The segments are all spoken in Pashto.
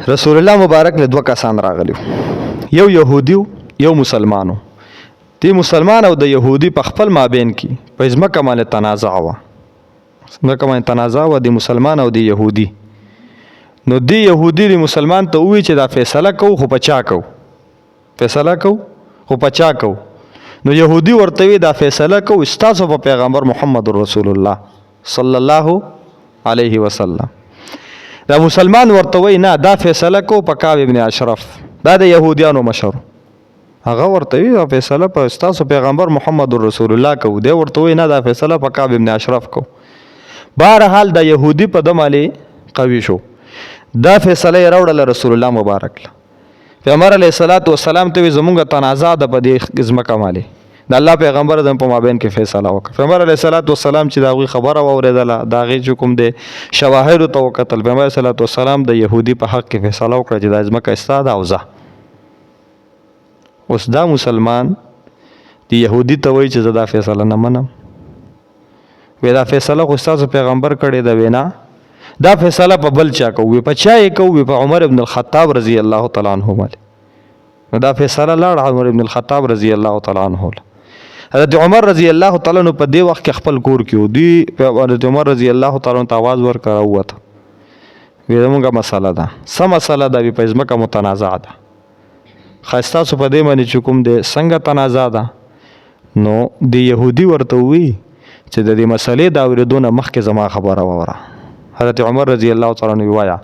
رسول الله مبارک له دوه کسان راغلیو، یو يهودي یو مسلمانو. دی مسلمان او د يهودي په خپل مابین کې په ځمکه باندې تنازع و، ځمکه باندې تنازع و د مسلمان او د يهودي. نو دی يهودي د مسلمان ته وی چې دا فیصله کو خو پچا کو، فیصله کو خو پچا کو. نو يهودي ورته وی دا فیصله کو استاسو په پیغمبر محمد رسول الله صلی الله علیه وسلم. دا مسلمان ورته وی نه دا فیصله کو په کعب ابن اشرف، دا د يهوديانو مشر. هغه ورته وی دا فیصله په استاسو پیغمبر محمد رسول الله کو، دی ورته وی نه دا فیصله په کعب ابن اشرف کو. بهرحال دا يهودي په دماله قوي شو، دا فیصله راوړل رسول الله مبارک له پیغمبر علیه الصلاۃ والسلام ته زمونږه تنازع د پدې ځمکه مالی د الله پیغمبر د په مابین کې فیصله وکړه. پیغمبر علیه الصلاۃ والسلام چې دا غوي خبره واوریدله، دا غي حکم دی شواهد تو وکتل. پیغمبر علیه الصلاۃ والسلام د يهودي په حق کې فیصله وکړه چې د ځمکه استاد اوزه. اوس دا مسلمان دی يهودي ته وایي چې دا فیصله نه منم، وی دا فیصله خو استاد پیغمبر کړی دا وینا، دا فیصله په بل چا کوي، په چا یې کوي؟ په عمر ابن الخطاب رضی الله تعالی عنہ باندې. دا فیصله لاړ عمر ابن الخطاب رضی الله تعالی عنہ. حضرت عمر رضی الله تعالی عنہ په دې وخت کې خپل کور کې و، دی حضرت عمر رضی الله تعالی عنہ आवाज ورکړه وته، وی زموږه مسله ده، سم مسله ده، په ځمکه متنازع ده، خاصه سو په دې باندې چې کوم دې څنګه تنازع ده. نو دی يهودي ورته وی چې د دې مسلې دا اوریدونه مخکې زما خبره وره. حضرت عمر رضی الله تعالی عنہ وایا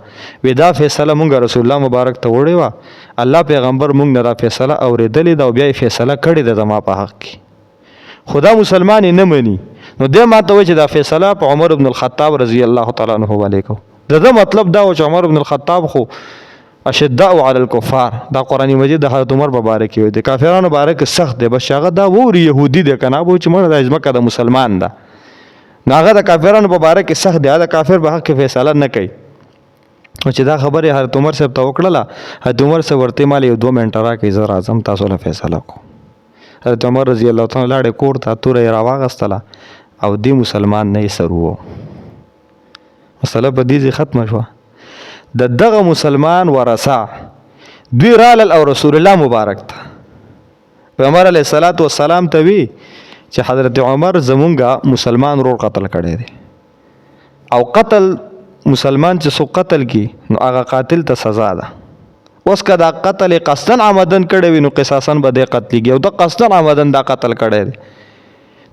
وی دا فیصله مونږ رسول الله مبارک ته وړي وا، الله پیغمبر مونږ نه دا فیصله اوریدلې دا، بیا فیصله کړې ده زما په حق کې، خدا مسلمان نه مني. نو دې ماته وای چې دا فیصله په عمر ابن الخطاب رضی الله تعالی عنہ باندې کو. دا مطلب دا و چې عمر ابن الخطاب خو اشداء علی الکفار، دا قرآن مجید د حضرت عمر مبارک وي، د کافرانو مبارک سخت دی، بس هغه دا ووري يهودي دی کنه، به چې مړ د ځمکه د مسلمان ده، هغه د کافرانو مبارک سخت دی، دا کافر به حق فیصله نه کوي. او چې دا خبره حضرت عمر صاحب ته وکړله، حضرت عمر صاحب ورته مال یو 2 منټه راکې زه راځم تاسو له فیصله کو. حضرت عمر رضی الله تعالی لاړې کور ته، توره یې راواغستله او دی مسلمان نه یې سر وو. مسله په دې ختمه شوه. د دغه مسلمان ورثه دوی رالل او رسول الله مبارک ته پیغمبر علیه الصلاۃ والسلام ته وی چې حضرت عمر زمونږه مسلمان ورور قتل کړی دی، او قتل مسلمان چې سو قتل کی نو هغه قاتل ته سزا ده. اوس که دا قتل قصدن عمدن کړی وي نو قصاصا به دی قتلیږي، او د قصدن عمدن دا قتل کړی دی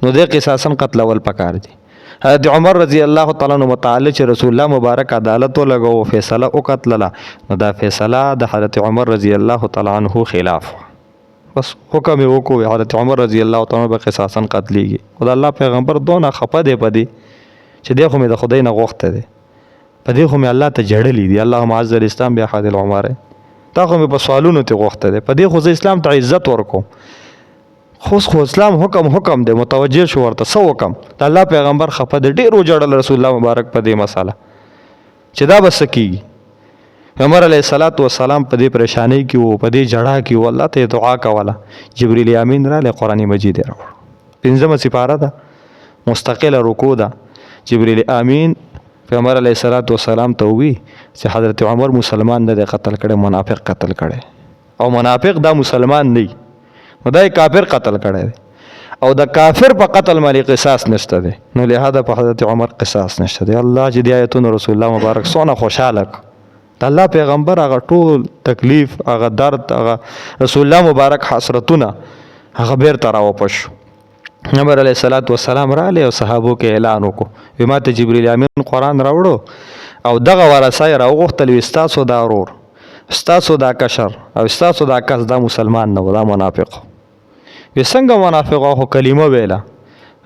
نو دی قصاصا قتلول پکار دی. حضرت عمر رضی الله تعالی عنہ متعالی چې رسول الله مبارک عدالت ولګو فیصله وکړله، نو دا فیصله د حضرت عمر رضی الله تعالی عنہ خلاف، بس حکم یې وکړو حضرت عمر رضی الله تعالی عنہ به قصاصا قتلیږي. او د الله پیغمبر دونه خپه دی پدې چې دی خو مې د خدای نه غوښته دی، پدې خو مې الله ته جړلې دی، اللهم عز الاسلام بیا حد العمر، تا خو مې په سوالونو ته غوښته دی، پدې خو زه اسلام ته عزت ورکوم. خو اسلام حکم دی، متوجه شو ورته سو حکم. د الله پیغمبر خپه دی، ډیر وجړل رسول الله مبارک په دې مساله چې دا بس کیږي. پیغمبر علیه الصلاۃ والسلام په دې پریشانی کې وو، په دې جړه کې وو، الله ته دعا کوله، جبرئیل امین را له قرآن مجید راوړ. 5مه سپاره ده، مستقله رکوع ده. جبرئیل امین پیغمبر علیه الصلاۃ والسلام ته وی چې حضرت عمر مسلمان نه دی قتل کړي، منافق قتل کړي، او منافق دا مسلمان نه نو دا کافر قتل کړي، او د کافر په قتل باندې قصاص نشته دی، نو لهدا په حضرت عمر قصاص نشته دی. الله چې د آیتونو رسول الله مبارک سونه خوشاله د الله پیغمبر هغه ټول تکلیف، هغه درد، هغه رسول الله مبارک حسرتونه هغه بیرته راوپش. پیغمبر علیه الصلاۃ والسلام را له صحابو کې اعلان وکړو، وی ماته جبرئیل امین قرآن راوړو او دغه ورثه راوغختل، استاسو دا ورور، استاسو دا کشر، او استاسو دا کس دا مسلمان نه، دا منافق. وی څنګه منافق او کلمه ویله؟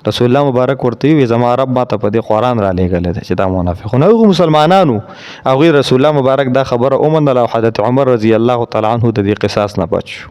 رسول الله مبارک ورته وی زما رب ماته په دې قرآن را لېږلی دی چې دا منافقونه هغه مسلمانانو، هغوی رسول الله مبارک دا خبره ومنله، او حضرت عمر رضی الله تعالی عنہ د دې قصاص نه بچ شو.